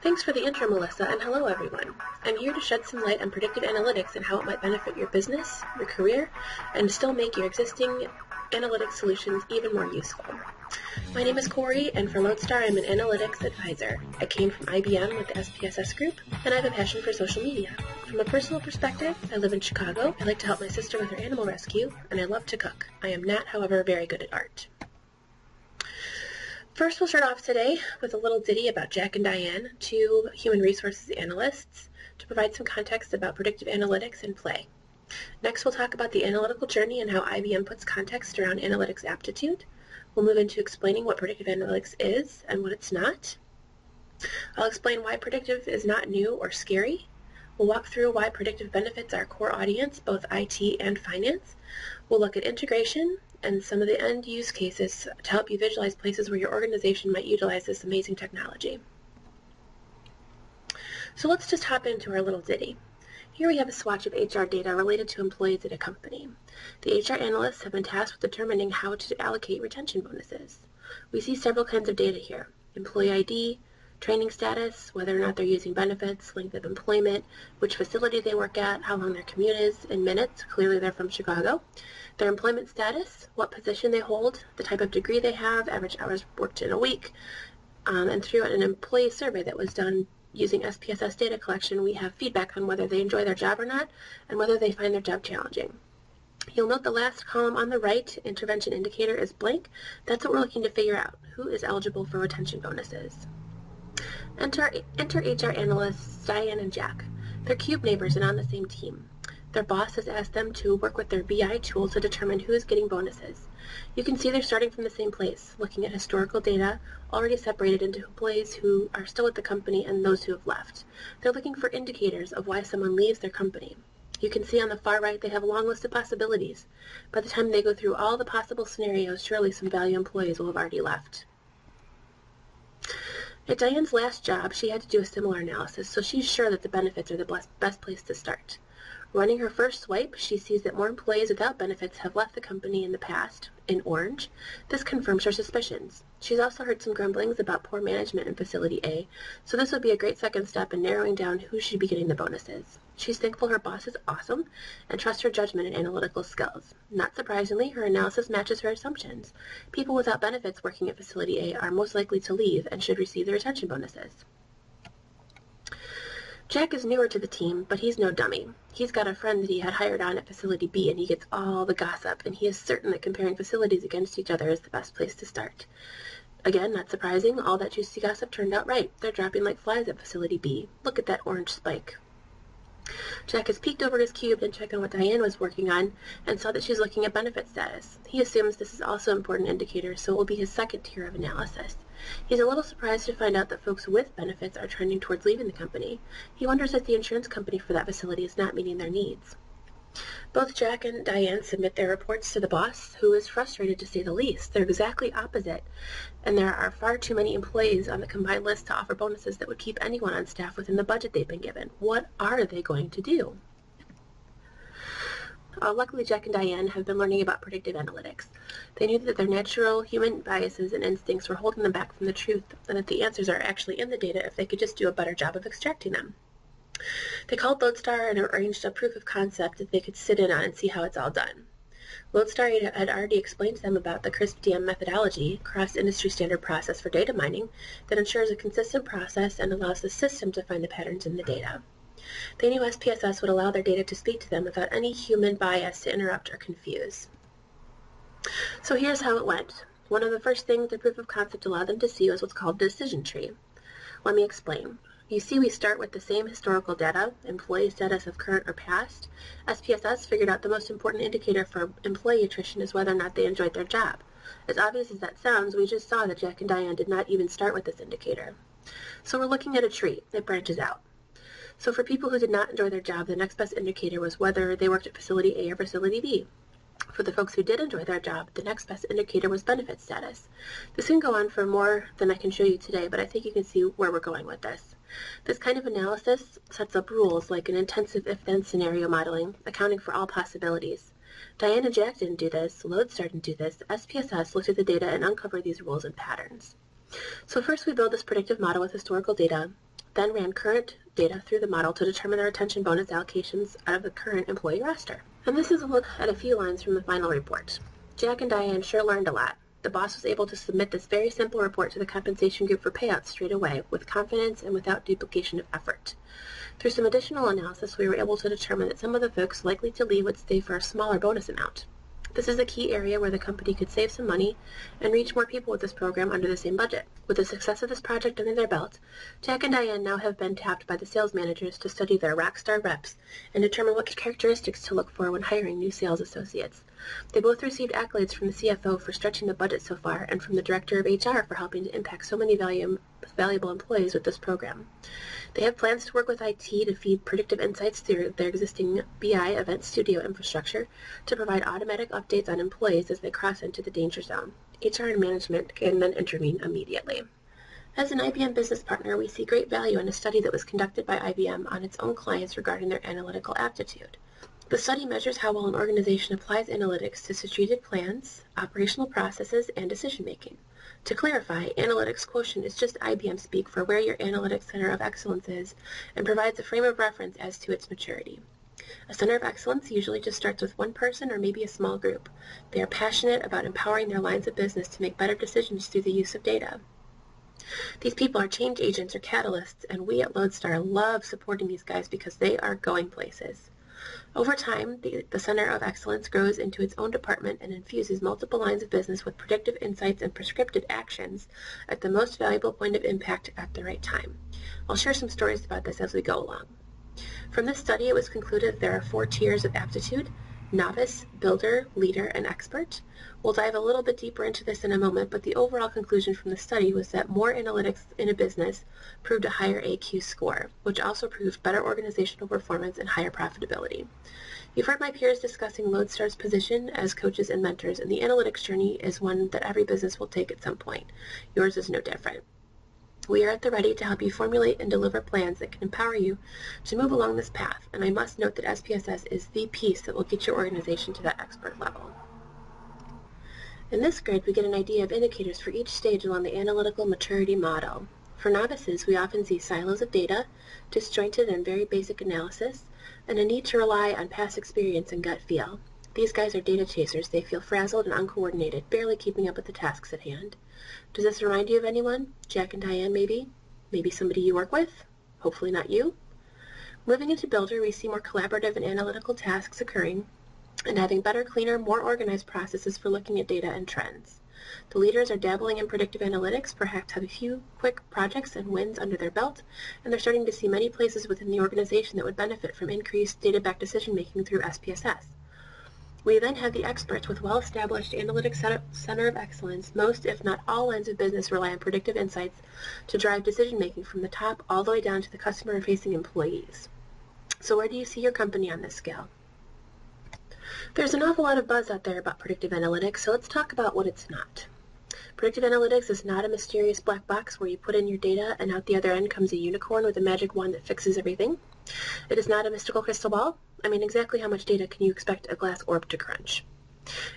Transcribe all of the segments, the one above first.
Thanks for the intro, Melissa, and hello, everyone. I'm here to shed some light on predictive analytics and how it might benefit your business, your career, and still make your existing analytics solutions even more useful. My name is Cori, and for Lodestar, I'm an analytics advisor. I came from IBM with the SPSS group, and I have a passion for social media. From a personal perspective, I live in Chicago. I like to help my sister with her animal rescue, and I love to cook. I am not, however, very good at art. First, we'll start off today with a little ditty about Jack and Diane, two human resources analysts, to provide some context about predictive analytics and play. Next, we'll talk about the analytical journey and how IBM puts context around analytics aptitude. We'll move into explaining what predictive analytics is and what it's not. I'll explain why predictive is not new or scary. We'll walk through why predictive benefits our core audience, both IT and finance. We'll look at integration and some of the end use cases to help you visualize places where your organization might utilize this amazing technology. So let's just hop into our little ditty. Here we have a swatch of HR data related to employees at a company. The HR analysts have been tasked with determining how to allocate retention bonuses. We see several kinds of data here: employee ID, training status, whether or not they're using benefits, length of employment, which facility they work at, how long their commute is in minutes, clearly they're from Chicago, their employment status, what position they hold, the type of degree they have, average hours worked in a week, and through an employee survey that was done using SPSS data collection, we have feedback on whether they enjoy their job or not and whether they find their job challenging. You'll note the last column on the right, intervention indicator, is blank. That's what we're looking to figure out. Who is eligible for retention bonuses? Enter HR analysts Diane and Jack. They're cube neighbors and on the same team. Their boss has asked them to work with their BI tool to determine who is getting bonuses. You can see they're starting from the same place, looking at historical data, already separated into employees who are still at the company and those who have left. They're looking for indicators of why someone leaves their company. You can see on the far right they have a long list of possibilities. By the time they go through all the possible scenarios, surely some value employees will have already left. At Diane's last job, she had to do a similar analysis, so she's sure that the benefits are the best place to start. Running her first swipe, she sees that more employees without benefits have left the company in the past, in orange. This confirms her suspicions. She's also heard some grumblings about poor management in Facility A, so this would be a great second step in narrowing down who should be getting the bonuses. She's thankful her boss is awesome and trusts her judgment and analytical skills. Not surprisingly, her analysis matches her assumptions. People without benefits working at Facility A are most likely to leave and should receive the retention bonuses. Jack is newer to the team, but he's no dummy. He's got a friend that he had hired on at Facility B, and he gets all the gossip, and he is certain that comparing facilities against each other is the best place to start. Again, not surprising, all that juicy gossip turned out right. They're dropping like flies at Facility B. Look at that orange spike. Jack has peeked over his cube and checked on what Diane was working on and saw that she's looking at benefit status. He assumes this is also an important indicator, so it will be his second tier of analysis. He's a little surprised to find out that folks with benefits are trending towards leaving the company. He wonders if the insurance company for that facility is not meeting their needs. Both Jack and Diane submit their reports to the boss, who is frustrated to say the least. They're exactly opposite, and there are far too many employees on the combined list to offer bonuses that would keep anyone on staff within the budget they've been given. What are they going to do? Luckily, Jack and Diane have been learning about predictive analytics. They knew that their natural human biases and instincts were holding them back from the truth, and that the answers are actually in the data if they could just do a better job of extracting them. They called Lodestar and arranged a proof of concept that they could sit in on and see how it's all done. Lodestar had already explained to them about the CRISP-DM methodology, cross-industry standard process for data mining, that ensures a consistent process and allows the system to find the patterns in the data. They knew SPSS would allow their data to speak to them without any human bias to interrupt or confuse. So here's how it went. One of the first things the proof of concept allowed them to see was what's called the decision tree. Let me explain. You see, we start with the same historical data, employee status of current or past. SPSS figured out the most important indicator for employee attrition is whether or not they enjoyed their job. As obvious as that sounds, we just saw that Jack and Diane did not even start with this indicator. So we're looking at a tree that branches out. So for people who did not enjoy their job, the next best indicator was whether they worked at Facility A or Facility B. For the folks who did enjoy their job, the next best indicator was benefit status. This can go on for more than I can show you today, but I think you can see where we're going with this. This kind of analysis sets up rules like an intensive if-then scenario modeling, accounting for all possibilities. Diane and Jack didn't do this, Lodestar didn't do this, SPSS looked at the data and uncovered these rules and patterns. So first we build this predictive model with historical data, then ran current data through the model to determine the retention bonus allocations out of the current employee roster. And this is a look at a few lines from the final report. Jack and Diane sure learned a lot. The boss was able to submit this very simple report to the compensation group for payouts straight away, with confidence and without duplication of effort. Through some additional analysis, we were able to determine that some of the folks likely to leave would stay for a smaller bonus amount. This is a key area where the company could save some money and reach more people with this program under the same budget. With the success of this project under their belt, Jack and Diane now have been tapped by the sales managers to study their rockstar reps and determine what characteristics to look for when hiring new sales associates. They both received accolades from the CFO for stretching the budget so far and from the Director of HR for helping to impact so many valuable employees with this program. They have plans to work with IT to feed predictive insights through their existing BI Event Studio infrastructure to provide automatic updates on employees as they cross into the danger zone. HR and management can then intervene immediately. As an IBM business partner, we see great value in a study that was conducted by IBM on its own clients regarding their analytical aptitude. The study measures how well an organization applies analytics to strategic plans, operational processes, and decision-making. To clarify, analytics quotient is just IBM speak for where your analytics center of excellence is and provides a frame of reference as to its maturity. A center of excellence usually just starts with one person or maybe a small group. They are passionate about empowering their lines of business to make better decisions through the use of data. These people are change agents or catalysts, and we at Lodestar love supporting these guys because they are going places. Over time, the Center of Excellence grows into its own department and infuses multiple lines of business with predictive insights and prescriptive actions at the most valuable point of impact at the right time. I'll share some stories about this as we go along. From this study, it was concluded there are 4 tiers of aptitude: novice, builder, leader, and expert. We'll dive a little bit deeper into this in a moment, but the overall conclusion from the study was that more analytics in a business proved a higher AQ score, which also proved better organizational performance and higher profitability. You've heard my peers discussing Lodestar's position as coaches and mentors, and the analytics journey is one that every business will take at some point. Yours is no different. We are at the ready to help you formulate and deliver plans that can empower you to move along this path, and I must note that SPSS is the piece that will get your organization to that expert level. In this grid, we get an idea of indicators for each stage along the analytical maturity model. For novices, we often see silos of data, disjointed and very basic analysis, and a need to rely on past experience and gut feel. These guys are data chasers. They feel frazzled and uncoordinated, barely keeping up with the tasks at hand. Does this remind you of anyone? Jack and Diane, maybe? Maybe somebody you work with? Hopefully not you. Moving into Builder, we see more collaborative and analytical tasks occurring and having better, cleaner, more organized processes for looking at data and trends. The leaders are dabbling in predictive analytics, perhaps have a few quick projects and wins under their belt, and they're starting to see many places within the organization that would benefit from increased data-backed decision-making through SPSS. We then have the experts with well-established analytics center of excellence. Most, if not all, lines of business rely on predictive insights to drive decision-making from the top all the way down to the customer-facing employees. So where do you see your company on this scale? There's an awful lot of buzz out there about predictive analytics, so let's talk about what it's not. Predictive analytics is not a mysterious black box where you put in your data and out the other end comes a unicorn with a magic wand that fixes everything. It is not a mystical crystal ball. I mean, exactly how much data can you expect a glass orb to crunch?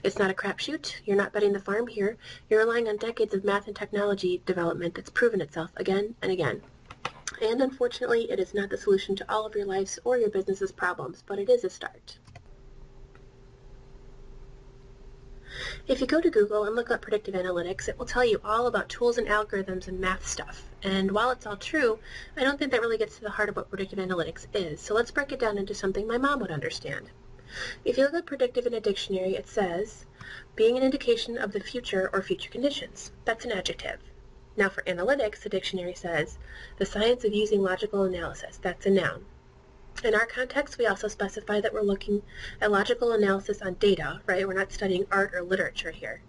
It's not a crapshoot. You're not betting the farm here. You're relying on decades of math and technology development that's proven itself again and again. And unfortunately, it is not the solution to all of your life's or your business's problems, but it is a start. If you go to Google and look up predictive analytics, it will tell you all about tools and algorithms and math stuff. And while it's all true, I don't think that really gets to the heart of what predictive analytics is. So let's break it down into something my mom would understand. If you look at predictive in a dictionary, it says, being an indication of the future or future conditions. That's an adjective. Now for analytics, the dictionary says, the science of using logical analysis. That's a noun. In our context, we also specify that we're looking at logical analysis on data, right? We're not studying art or literature here.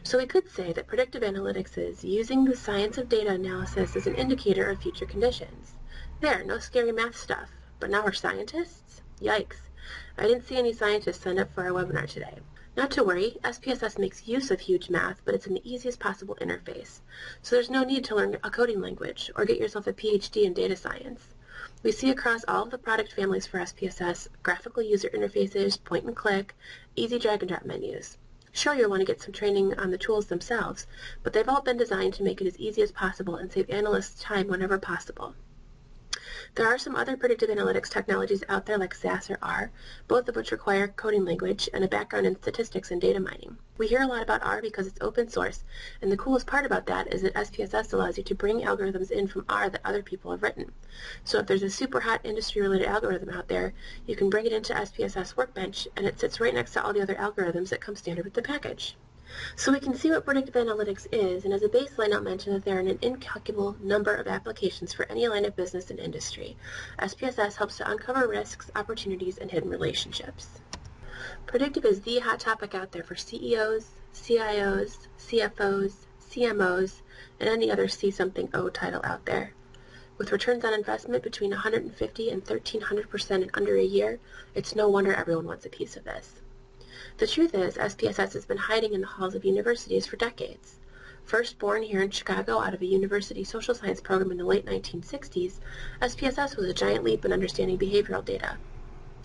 So we could say that predictive analytics is using the science of data analysis as an indicator of future conditions. There, no scary math stuff. But now we're scientists? Yikes. I didn't see any scientists sign up for our webinar today. Not to worry, SPSS makes use of huge math, but it's in the easiest possible interface. So there's no need to learn a coding language or get yourself a PhD in data science. We see across all of the product families for SPSS, graphical user interfaces, point and click, easy drag and drop menus. Sure, you'll want to get some training on the tools themselves, but they've all been designed to make it as easy as possible and save analysts time whenever possible. There are some other predictive analytics technologies out there like SAS or R, both of which require coding language and a background in statistics and data mining. We hear a lot about R because it's open source, and the coolest part about that is that SPSS allows you to bring algorithms in from R that other people have written. So if there's a super hot industry-related algorithm out there, you can bring it into SPSS Workbench, and it sits right next to all the other algorithms that come standard with the package. So we can see what predictive analytics is, and as a baseline I'll mention that there are an incalculable number of applications for any line of business and industry. SPSS helps to uncover risks, opportunities, and hidden relationships. Predictive is the hot topic out there for CEOs, CIOs, CFOs, CMOs, and any other C-something-O title out there. With returns on investment between 150 and 1,300% in under a year, it's no wonder everyone wants a piece of this. The truth is, SPSS has been hiding in the halls of universities for decades. First born here in Chicago out of a university social science program in the late 1960s, SPSS was a giant leap in understanding behavioral data.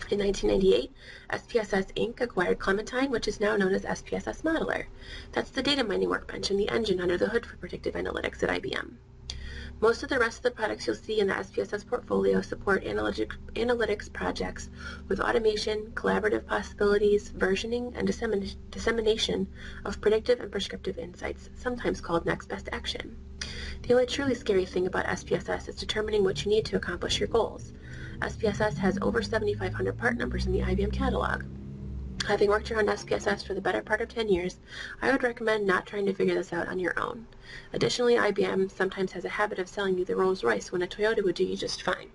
In 1998, SPSS Inc. acquired Clementine, which is now known as SPSS Modeler. That's the data mining workbench and the engine under the hood for predictive analytics at IBM. Most of the rest of the products you'll see in the SPSS portfolio support analytics projects with automation, collaborative possibilities, versioning, and dissemination of predictive and prescriptive insights, sometimes called next best action. The only truly scary thing about SPSS is determining what you need to accomplish your goals. SPSS has over 7,500 part numbers in the IBM catalog. Having worked around SPSS for the better part of 10 years, I would recommend not trying to figure this out on your own. Additionally, IBM sometimes has a habit of selling you the Rolls-Royce when a Toyota would do you just fine.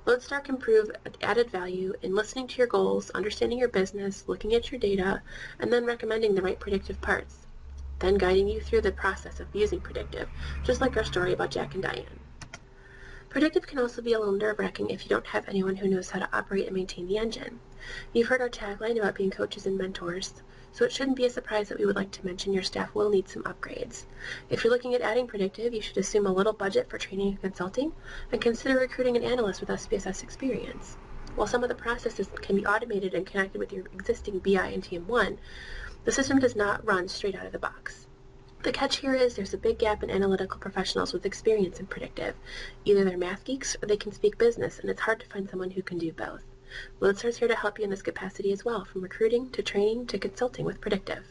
Lodestar can prove added value in listening to your goals, understanding your business, looking at your data, and then recommending the right predictive parts, then guiding you through the process of using predictive, just like our story about Jack and Diane. Predictive can also be a little nerve-wracking if you don't have anyone who knows how to operate and maintain the engine. You've heard our tagline about being coaches and mentors, so it shouldn't be a surprise that we would like to mention your staff will need some upgrades. If you're looking at adding predictive, you should assume a little budget for training and consulting, and consider recruiting an analyst with SPSS experience. While some of the processes can be automated and connected with your existing BI and TM1, the system does not run straight out of the box. The catch here is there's a big gap in analytical professionals with experience in predictive. Either they're math geeks or they can speak business, and it's hard to find someone who can do both. Lodestar's here to help you in this capacity as well, from recruiting to training to consulting with predictive.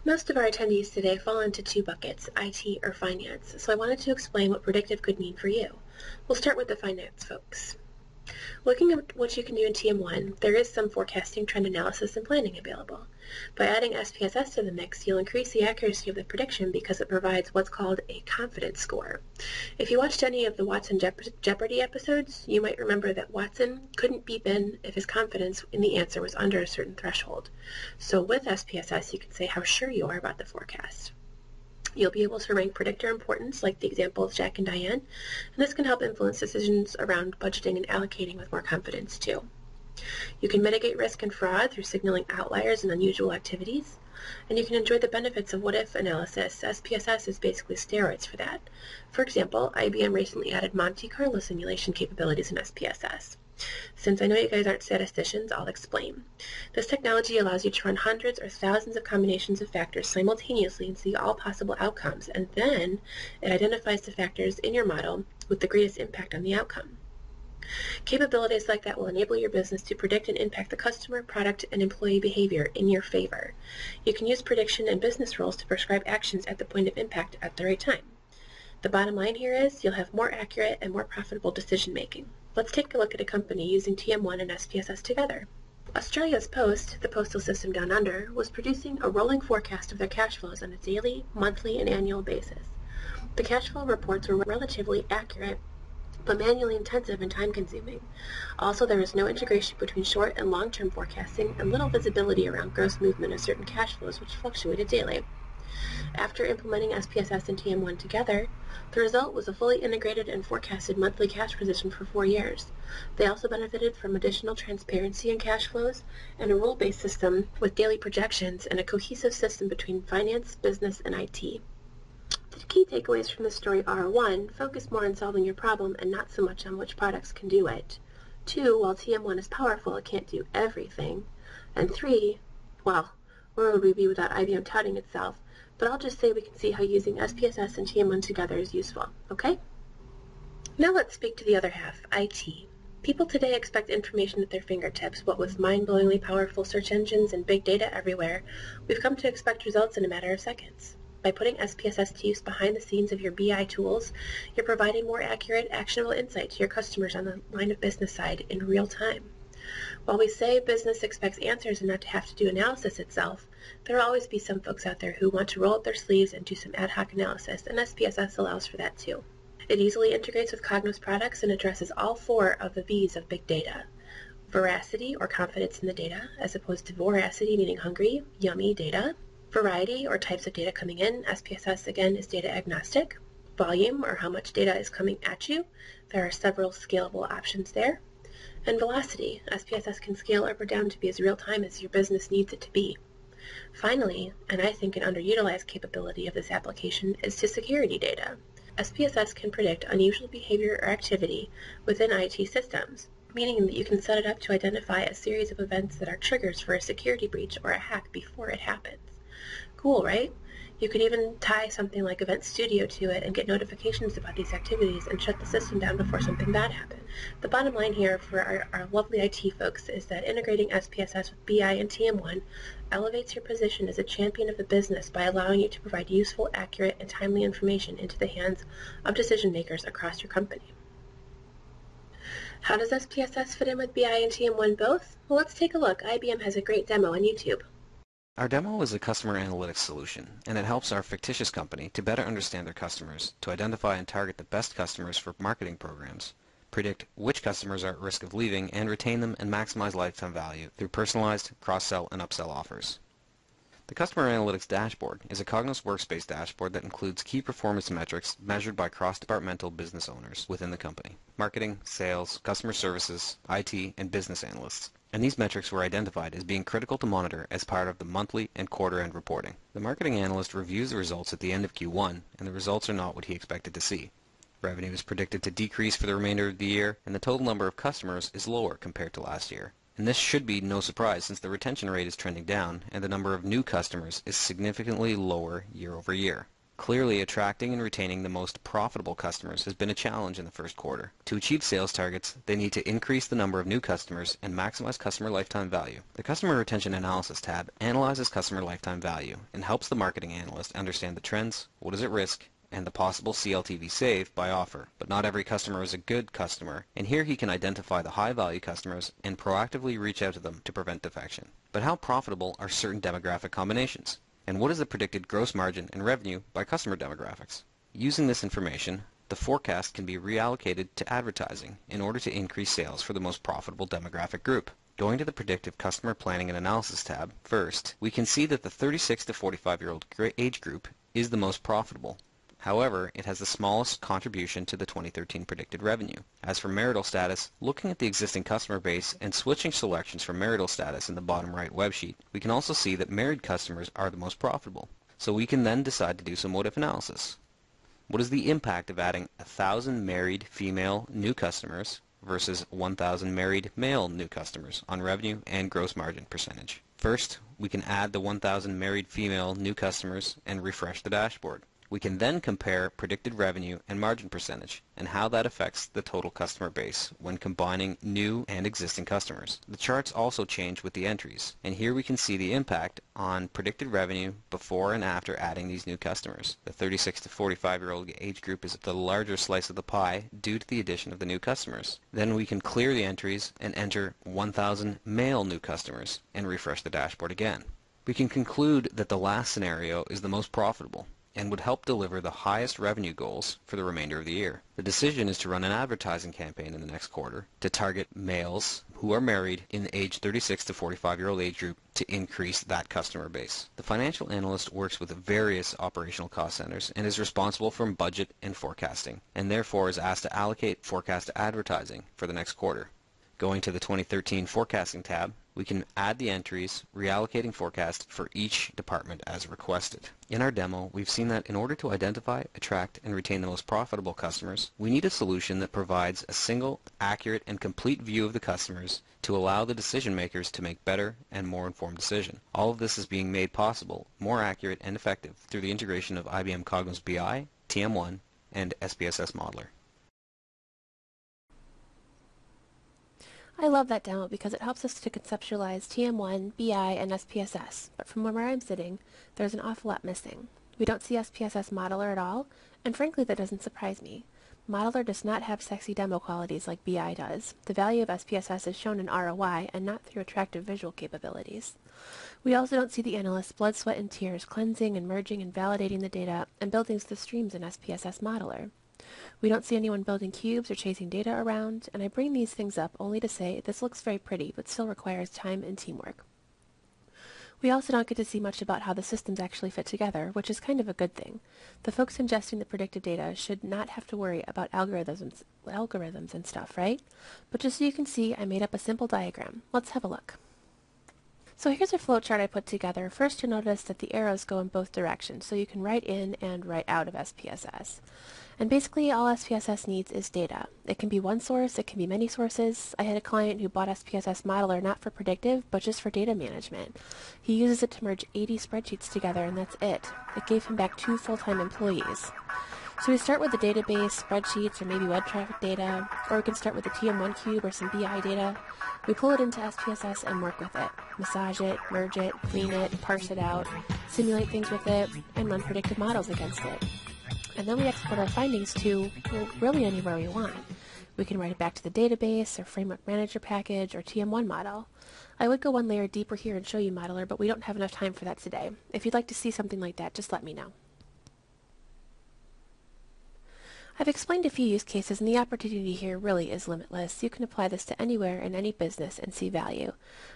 Most of our attendees today fall into two buckets, IT or finance, so I wanted to explain what predictive could mean for you. We'll start with the finance folks. Looking at what you can do in TM1, there is some forecasting, trend analysis, and planning available. By adding SPSS to the mix, you'll increase the accuracy of the prediction because it provides what's called a confidence score. If you watched any of the Watson Jeopardy episodes, you might remember that Watson couldn't beep in if his confidence in the answer was under a certain threshold. So with SPSS, you can say how sure you are about the forecast. You'll be able to rank predictor importance, like the example of Jack and Diane, and this can help influence decisions around budgeting and allocating with more confidence too. You can mitigate risk and fraud through signaling outliers and unusual activities, and you can enjoy the benefits of what-if analysis. SPSS is basically steroids for that. For example, IBM recently added Monte Carlo simulation capabilities in SPSS. Since I know you guys aren't statisticians, I'll explain. This technology allows you to run hundreds or thousands of combinations of factors simultaneously and see all possible outcomes, and then it identifies the factors in your model with the greatest impact on the outcome. Capabilities like that will enable your business to predict and impact the customer, product, and employee behavior in your favor. You can use prediction and business rules to prescribe actions at the point of impact at the right time. The bottom line here is you'll have more accurate and more profitable decision making. Let's take a look at a company using TM1 and SPSS together. Australia's Post, the postal system down under, was producing a rolling forecast of their cash flows on a daily, monthly, and annual basis. The cash flow reports were relatively accurate, but manually intensive and time-consuming. Also, there is no integration between short and long-term forecasting and little visibility around gross movement of certain cash flows which fluctuated daily. After implementing SPSS and TM1 together, the result was a fully integrated and forecasted monthly cash position for 4 years. They also benefited from additional transparency in cash flows and a rule-based system with daily projections and a cohesive system between finance, business, and IT. The key takeaways from this story are: 1. Focus more on solving your problem and not so much on which products can do it. 2. While TM1 is powerful, it can't do everything. And 3. Well, where would we be without IBM touting itself? But I'll just say we can see how using SPSS and TM1 together is useful, okay? Now let's speak to the other half, IT. People today expect information at their fingertips. What with mind-blowingly powerful search engines and big data everywhere, we've come to expect results in a matter of seconds. By putting SPSS to use behind the scenes of your BI tools, you're providing more accurate, actionable insight to your customers on the line of business side in real time. While we say business expects answers and not to have to do analysis itself, there will always be some folks out there who want to roll up their sleeves and do some ad hoc analysis, and SPSS allows for that too. It easily integrates with Cognos products and addresses all 4 of the V's of big data. Veracity, or confidence in the data, as opposed to voracity, meaning hungry, yummy data. Variety, or types of data coming in. SPSS, again, is data agnostic. Volume, or how much data is coming at you. There are several scalable options there. And velocity. SPSS can scale up or down to be as real-time as your business needs it to be. Finally, and I think an underutilized capability of this application, is to security data. SPSS can predict unusual behavior or activity within IT systems, meaning that you can set it up to identify a series of events that are triggers for a security breach or a hack before it happens. Cool, right? You could even tie something like Event Studio to it and get notifications about these activities and shut the system down before something bad happens. The bottom line here for our lovely IT folks is that integrating SPSS with BI and TM1 elevates your position as a champion of the business by allowing you to provide useful, accurate, and timely information into the hands of decision makers across your company. How does SPSS fit in with BI and TM1 both? Well, let's take a look. IBM has a great demo on YouTube. Our demo is a customer analytics solution, and it helps our fictitious company to better understand their customers, to identify and target the best customers for marketing programs, predict which customers are at risk of leaving, and retain them and maximize lifetime value through personalized cross-sell and upsell offers. The Customer Analytics Dashboard is a Cognos workspace dashboard that includes key performance metrics measured by cross-departmental business owners within the company: marketing, sales, customer services, IT, and business analysts. And these metrics were identified as being critical to monitor as part of the monthly and quarter-end reporting. The marketing analyst reviews the results at the end of Q1, and the results are not what he expected to see. Revenue is predicted to decrease for the remainder of the year, and the total number of customers is lower compared to last year. And this should be no surprise since the retention rate is trending down and the number of new customers is significantly lower year over year. Clearly, attracting and retaining the most profitable customers has been a challenge in the first quarter. To achieve sales targets, they need to increase the number of new customers and maximize customer lifetime value. The Customer Retention Analysis tab analyzes customer lifetime value and helps the marketing analyst understand the trends, what is at risk, and the possible CLTV save by offer. But not every customer is a good customer, and here he can identify the high-value customers and proactively reach out to them to prevent defection. But how profitable are certain demographic combinations? And what is the predicted gross margin and revenue by customer demographics? Using this information, the forecast can be reallocated to advertising in order to increase sales for the most profitable demographic group. Going to the Predictive Customer Planning and Analysis tab, first, we can see that the 36 to 45-year-old age group is the most profitable. However, it has the smallest contribution to the 2013 predicted revenue. As for marital status, looking at the existing customer base and switching selections for marital status in the bottom right web sheet, we can also see that married customers are the most profitable. So we can then decide to do some what-if analysis. What is the impact of adding 1,000 married female new customers versus 1,000 married male new customers on revenue and gross margin percentage? First, we can add the 1,000 married female new customers and refresh the dashboard. We can then compare predicted revenue and margin percentage and how that affects the total customer base when combining new and existing customers. The charts also change with the entries, and here we can see the impact on predicted revenue before and after adding these new customers. The 36 to 45-year-old age group is the larger slice of the pie due to the addition of the new customers. Then we can clear the entries and enter 1,000 male new customers and refresh the dashboard again. We can conclude that the last scenario is the most profitable and would help deliver the highest revenue goals for the remainder of the year. The decision is to run an advertising campaign in the next quarter to target males who are married in the age 36 to 45-year-old age group to increase that customer base. The financial analyst works with various operational cost centers and is responsible for budget and forecasting, and therefore is asked to allocate forecast to advertising for the next quarter. Going to the 2013 Forecasting tab, we can add the entries, reallocating forecast for each department as requested. In our demo, we've seen that in order to identify, attract, and retain the most profitable customers, we need a solution that provides a single, accurate, and complete view of the customers to allow the decision makers to make better and more informed decisions. All of this is being made possible, more accurate and effective through the integration of IBM Cognos BI, TM1, and SPSS Modeler. I love that demo because it helps us to conceptualize TM1, BI, and SPSS, but from where I'm sitting, there's an awful lot missing. We don't see SPSS Modeler at all, and frankly that doesn't surprise me. Modeler does not have sexy demo qualities like BI does. The value of SPSS is shown in ROI and not through attractive visual capabilities. We also don't see the analyst's blood, sweat, and tears cleansing and merging and validating the data and building the streams in SPSS Modeler. We don't see anyone building cubes or chasing data around, and I bring these things up only to say this looks very pretty but still requires time and teamwork. We also don't get to see much about how the systems actually fit together, which is kind of a good thing. The folks ingesting the predictive data should not have to worry about algorithms and stuff, right? But just so you can see, I made up a simple diagram. Let's have a look. So here's a flowchart I put together. First, you'll notice that the arrows go in both directions, so you can write in and write out of SPSS. And basically, all SPSS needs is data. It can be one source, it can be many sources. I had a client who bought SPSS Modeler not for predictive, but just for data management. He uses it to merge 80 spreadsheets together, and that's it. It gave him back 2 full-time employees. So we start with the database, spreadsheets, or maybe web traffic data, or we can start with the TM1 cube or some BI data. We pull it into SPSS and work with it. Massage it, merge it, clean it, parse it out, simulate things with it, and run predictive models against it. And then we export our findings to, well, really anywhere we want. We can write it back to the database, or framework manager package, or TM1 model. I would go one layer deeper here and show you Modeler, but we don't have enough time for that today. If you'd like to see something like that, just let me know. I've explained a few use cases, and the opportunity here really is limitless. You can apply this to anywhere in any business and see value.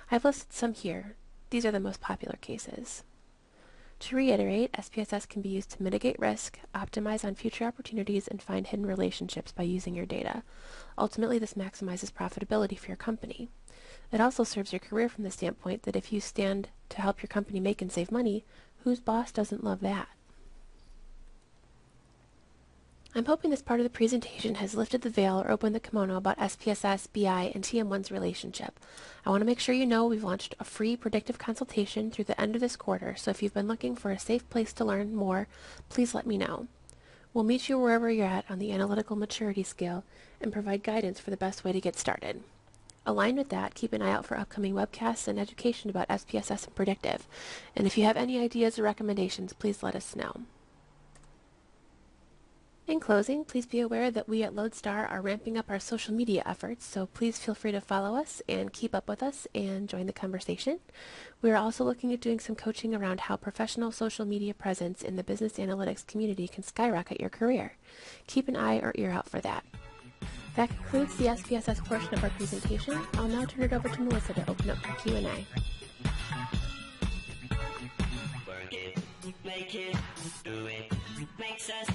I've listed some here. These are the most popular cases. To reiterate, SPSS can be used to mitigate risk, optimize on future opportunities, and find hidden relationships by using your data. Ultimately, this maximizes profitability for your company. It also serves your career from the standpoint that if you stand to help your company make and save money, whose boss doesn't love that? I'm hoping this part of the presentation has lifted the veil or opened the kimono about SPSS, BI, and TM1's relationship. I want to make sure you know we've launched a free predictive consultation through the end of this quarter, so if you've been looking for a safe place to learn more, please let me know. We'll meet you wherever you're at on the analytical maturity scale and provide guidance for the best way to get started. Aligned with that, keep an eye out for upcoming webcasts and education about SPSS and predictive. And if you have any ideas or recommendations, please let us know. In closing, please be aware that we at Lodestar are ramping up our social media efforts, so please feel free to follow us and keep up with us and join the conversation. We are also looking at doing some coaching around how professional social media presence in the business analytics community can skyrocket your career. Keep an eye or ear out for that. That concludes the SPSS portion of our presentation. I'll now turn it over to Melissa to open up for Q&A. Work it, make it, do it, makes us